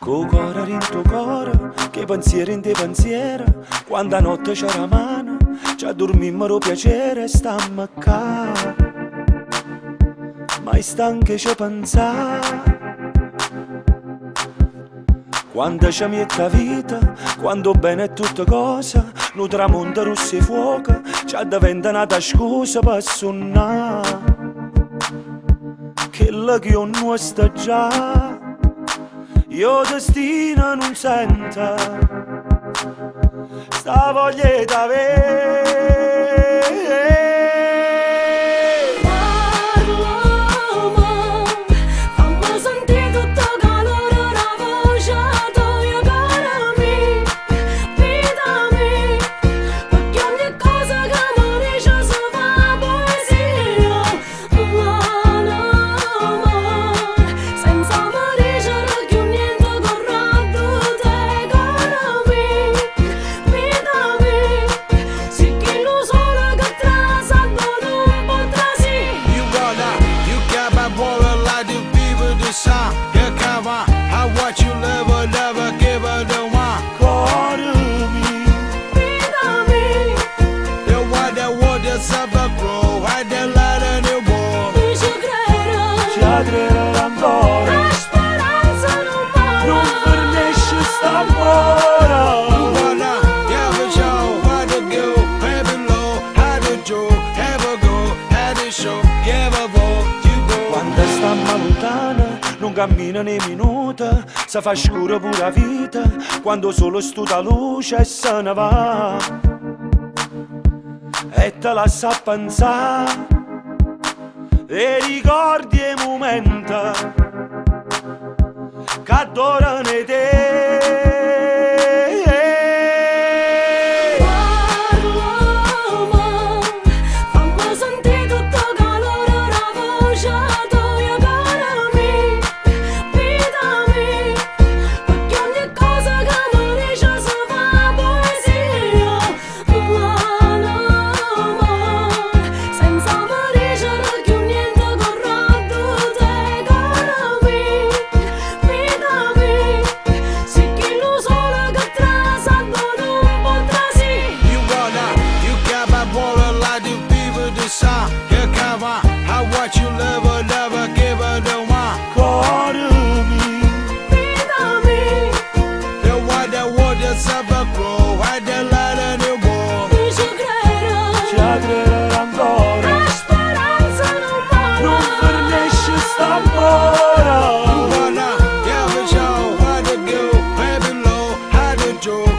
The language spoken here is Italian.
Co cuore in tuo cuore, che pensieri in te pensieri, quando a notte c'era la mano, ci dormimmo piacere e stammo qua. Mai stanche ci pensare, quando ci mette vita, quando bene è tutta cosa, nu tramonto rosso e fuoco, ci diventa una scusa per suonare. Che la che io non sta già, io destino non sento, sta voglia d'avere. Quando stiamo lontana non cammina né minuta, si fa scuro pure la vita, quando solo stuta luce e se ne va. E te la sa pensare, e ricordi i momenti che adorano te. Joe.